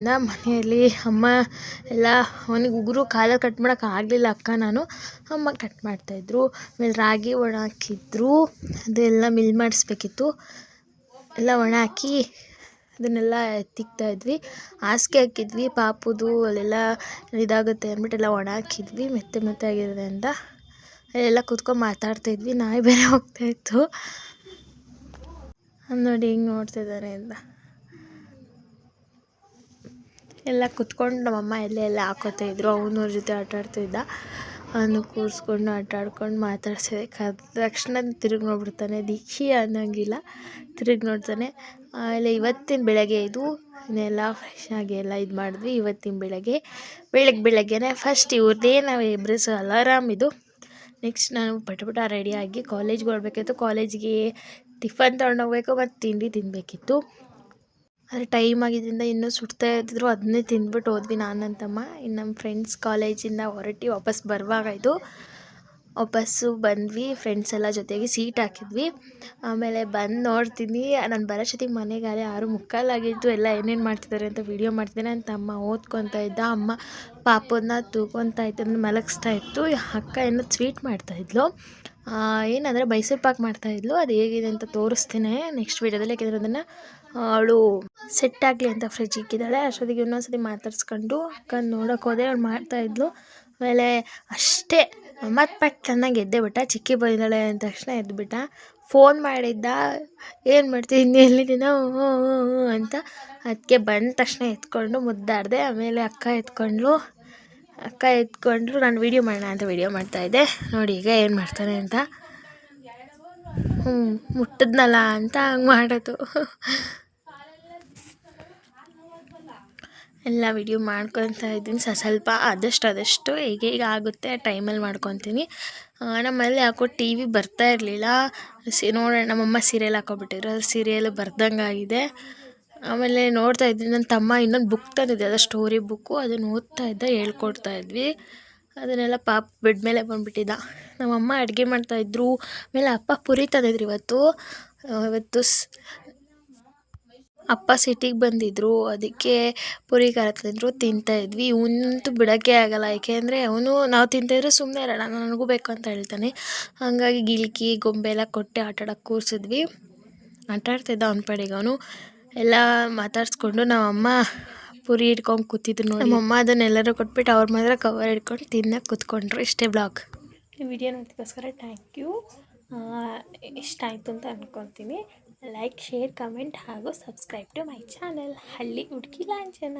ಮನೆಯಲ್ಲಿ ಅಮ್ಮ ಎಲ್ಲ ಅವನಿಗೆ ಉಗುರು ಕಾಲ ಕಟ್ ಮಾಡೋಕೆ ಆಗಲಿಲ್ಲ ಅಕ್ಕ ನಾನು ಅಮ್ಮ ಕಟ್ ಮಾಡ್ತಾಯಿದ್ರು. ಆಮೇಲೆ ರಾಗಿ ಒಣ ಹಾಕಿದ್ರು, ಅದೆಲ್ಲ ಮಿಲ್ ಮಾಡಿಸ್ಬೇಕಿತ್ತು. ಎಲ್ಲ ಒಣ ಹಾಕಿ ಅದನ್ನೆಲ್ಲ ತಿಕ್ತಾಯಿದ್ವಿ. ಹಾಸಿಗೆ ಹಾಕಿದ್ವಿ ಪಾಪುದು, ಅಲ್ಲೆಲ್ಲ ಇದಾಗುತ್ತೆ ಅಂದ್ಬಿಟ್ಟು ಎಲ್ಲ ಒಣ ಹಾಕಿದ್ವಿ ಮೆತ್ತೆ ಆಗಿರುತ್ತೆ ಅಂತ. ಅಲ್ಲೆಲ್ಲ ಕೂತ್ಕೊಂಡು ಮಾತಾಡ್ತಾಯಿದ್ವಿ. ನಾಯಿ ಬೇರೆ ಹೋಗ್ತಾಯಿತ್ತು. ನೋಡಿ ಹಿಂಗೆ ನೋಡ್ತಿದ್ದಾರೆ ಅಂತ. ಎಲ್ಲ ಕುತ್ಕೊಂಡು ನಮ್ಮಮ್ಮ ಎಲ್ಲ ಹಾಕೋತಾಯಿದ್ರು. ಅವನವ್ರ ಜೊತೆ ಆಟಾಡ್ತಿದ್ದ. ಅವನು ಕೂರಿಸ್ಕೊಂಡು ಆಟಾಡ್ಕೊಂಡು ಮಾತಾಡ್ಸಿದೆ. ಕರೆದ ತಕ್ಷಣ ತಿರುಗಿ ನೋಡ್ಬಿಡ್ತಾನೆ. ದೀಕ್ಷಿ ಅನ್ನೋಂಗಿಲ್ಲ, ತಿರುಗಿ ನೋಡ್ತಾನೆ. ಆಮೇಲೆ ಇವತ್ತಿನ ಬೆಳಗ್ಗೆ ಇದು ಇನ್ನೆಲ್ಲ ಫ್ರೆಶ್ ಆಗಿ ಎಲ್ಲ ಇದು ಮಾಡಿದ್ವಿ. ಇವತ್ತಿನ ಬೆಳಗ್ಗೆನೇ ಫಸ್ಟ್ ಇವ್ರದ್ದೇ ನಾವು ಎಬ್ರಿಸೋ ಅಲಾರಾಮ್ ಇದು. ನೆಕ್ಸ್ಟ್ ನಾನು ಪಟ ರೆಡಿಯಾಗಿ ಕಾಲೇಜ್ಗೆ ಹೊರಡ್ಬೇಕಿತ್ತು. ಕಾಲೇಜಿಗೆ ಟಿಫನ್ ತೊಗೊಂಡೋಗ್ಬೇಕು ಮತ್ತು ತಿಂಡಿ ತಿನ್ನಬೇಕಿತ್ತು. ಆದರೆ ಟೈಮ್ ಆಗಿದ್ದರಿಂದ ಇನ್ನೂ ಸುಡ್ತಾ ಇದ್ದಿದ್ರು, ಅದನ್ನೇ ತಿಂದ್ಬಿಟ್ಟು ಹೋದ್ವಿ ನಾನು ನನ್ನ ತಮ್ಮ. ಇನ್ನು ನಮ್ಮ ಫ್ರೆಂಡ್ಸ್ ಕಾಲೇಜಿಂದ ಹೊರಟಿ ವಾಪಸ್ ಬರುವಾಗ ವಾಪಸ್ಸು ಬಂದ್ವಿ. ಫ್ರೆಂಡ್ಸ್ ಎಲ್ಲ ಜೊತೆಗೆ ಸೀಟ್ ಹಾಕಿದ್ವಿ. ಆಮೇಲೆ ಬಂದು ನೋಡ್ತೀನಿ, ನಾನು ಬರೋಷ್ಟೊತ್ತಿಗೆ ಮನೆಗಾಲೆ 6:45 ಆಗಿತ್ತು. ಎಲ್ಲ ಏನೇನು ಮಾಡ್ತಿದ್ದಾರೆ ಅಂತ ವೀಡಿಯೋ ಮಾಡ್ತಿದ್ದೆ. ನನ್ನ ತಮ್ಮ ಓದ್ಕೊತಾ ಇದ್ದ, ಅಮ್ಮ ಪಾಪನ್ನ ತೂಕೊತಾ ಇತ್ತು, ಮಲಗಿಸ್ತಾ ಇತ್ತು. ಅಕ್ಕ ಏನೋ ಸ್ವೀಟ್ ಮಾಡ್ತಾಯಿದ್ಲು, ಏನಂದರೆ ಮೈಸೂರು ಪಾಕ್ ಮಾಡ್ತಾಯಿದ್ಲು. ಅದು ಹೇಗಿದೆ ಅಂತ ತೋರಿಸ್ತೀನಿ ನೆಕ್ಸ್ಟ್ ವೀಡಿಯೋದಲ್ಲಿ. ಯಾಕೆಂದರೆ ಅದನ್ನು ಅವಳು ಸೆಟ್ ಆಗಲಿ ಅಂತ ಫ್ರಿಜ್ ಇಕ್ಕಿದ್ದಾಳೆ. ಅಷ್ಟೊತ್ತಿಗೆ ಇನ್ನೊಂದ್ಸತಿ ಮಾತಾಡ್ಸ್ಕೊಂಡು ಅಕ್ಕ ನೋಡೋಕೆ ಹೋದೆ. ಅವಳು ಮಾಡ್ತಾಯಿದ್ಲು. ಆಮೇಲೆ ಅಷ್ಟೇ ಮತ್ತು ಪಟ್ ಚೆನ್ನಾಗಿ ಎದ್ದೇ ಬಿಟ್ಟ. ಚಿಕ್ಕಿ ಬಂದಿದ್ದಾಳೆ ಅಂದ ತಕ್ಷಣ ಎದ್ದುಬಿಟ್ಟ. ಫೋನ್ ಮಾಡಿದ್ದ, ಏನು ಮಾಡ್ತಿದ್ದೀನಿ ಎಲ್ಲಿದ್ದೀನ ಅಂತ. ಅದಕ್ಕೆ ಬಂದ ತಕ್ಷಣ ಎತ್ಕೊಂಡು ಮುದ್ದಾಡಿದೆ. ಆಮೇಲೆ ಅಕ್ಕ ಎತ್ಕೊಂಡ್ರು. ನಾನು ವೀಡಿಯೋ ಮಾಡೋಣ ಅಂತ ವೀಡಿಯೋ ಮಾಡ್ತಾಯಿದ್ದೆ. ನೋಡಿ ಈಗ ಏನು ಮಾಡ್ತಾನೆ ಅಂತ. ಮುಟ್ಟಿದ್ನಲ್ಲ ಅಂತ ಹಂಗೆ ಮಾಡೋದು. ಎಲ್ಲ ವೀಡಿಯೋ ಮಾಡ್ಕೊತಾ ಇದ್ದೀನಿ. ಸ್ವಲ್ಪ ಆದಷ್ಟು ಈಗ ಆಗುತ್ತೆ ಟೈಮಲ್ಲಿ ಮಾಡ್ಕೊತೀನಿ. ನಮ್ಮಲ್ಲಿ ಯಾಕೋ ಟಿ ವಿ ಬರ್ತಾ ಇರಲಿಲ್ಲ. ನೋಡೋಣ, ನಮ್ಮಮ್ಮ ಸೀರಿಯಲ್ ಹಾಕೊಬಿಟ್ಟಿದ್ರು. ಅದು ಸೀರಿಯಲ್ ಬರ್ದಂಗಾಗಿದೆ. ಆಮೇಲೆ ನೋಡ್ತಾ ಇದ್ದೀನಿ. ನನ್ನ ತಮ್ಮ ಇನ್ನೊಂದು ಬುಕ್ ತಂದಿದ್ದೆ, ಅದು ಸ್ಟೋರಿ ಬುಕ್ಕು. ಅದನ್ನು ಓದ್ತಾ ಇದ್ದ, ಹೇಳ್ಕೊಡ್ತಾ ಇದ್ವಿ. ಅದನ್ನೆಲ್ಲ ಪಾಪ ಬೆಡ್ ಮೇಲೆ ಬಂದುಬಿಟ್ಟಿದ್ದ. ನಮ್ಮಮ್ಮ ಅಡುಗೆ ಮಾಡ್ತಾಯಿದ್ರು. ಆಮೇಲೆ ಅಪ್ಪ ಪುರಿ ತಂದಿದ್ರು ಇವತ್ತು ಅಪ್ಪ ಸಿಟಿಗೆ ಬಂದಿದ್ದರು. ಅದಕ್ಕೆ ಪುರಿ ಖಾರ ತಂದಿದ್ರು, ತಿಂತಾಯಿದ್ವಿ. ಇವನಂತೂ ಬಿಡೋಕ್ಕೆ ಆಗೋಲ್ಲ. ಏಕೆಂದರೆ ಅವನು ನಾವು ತಿಂತಾಯಿದ್ರೆ ಸುಮ್ಮನೆ ಇರೋಲ್ಲ, ನನಗೂ ಬೇಕು ಅಂತ ಹೇಳ್ತಾನೆ. ಹಾಗಾಗಿ ಗಿಲ್ಕಿ ಗೊಂಬೆ ಎಲ್ಲ ಕೊಟ್ಟು ಆಟಾಡೋಕ್ಕೆ ಕೂರಿಸಿದ್ವಿ. ಆಟಾಡ್ತಿದ್ದ ಅವನ ಪಾಡಿಗೆ ಅವನು. ಎಲ್ಲ ಮಾತಾಡಿಸ್ಕೊಂಡು ನಮ್ಮಮ್ಮ ಪುರಿ ಹಿಡ್ಕೊಂಡು ಕೂತಿದ್ರು ನೋಡಿ. ನಮ್ಮಮ್ಮ ಅದನ್ನೆಲ್ಲರೂ ಕೊಟ್ಬಿಟ್ಟು ಅವ್ರ ಮಾತ್ರ ಕವರ್ ಹಿಡ್ಕೊಂಡು ತಿನ್ನಕ್ಕೆ ಕೂತ್ಕೊಂಡ್ರು. ಇಷ್ಟೇ ಬ್ಲಾಗ್. ಈ ವಿಡಿಯೋ ನೋಡೋದಕ್ಕೋಸ್ಕರ ಥ್ಯಾಂಕ್ ಯು. ಇಷ್ಟ ಆಯಿತು ಅಂತ ಅಂದ್ಕೊತೀನಿ. ಲೈಕ್, ಶೇರ್, ಕಮೆಂಟ್ ಹಾಗೂ ಸಬ್ಸ್ಕ್ರೈಬ್ ಟು ಮೈ ಚಾನಲ್ ಹಳ್ಳಿ ಹುಡುಗಿ ಲಾಂಛನ.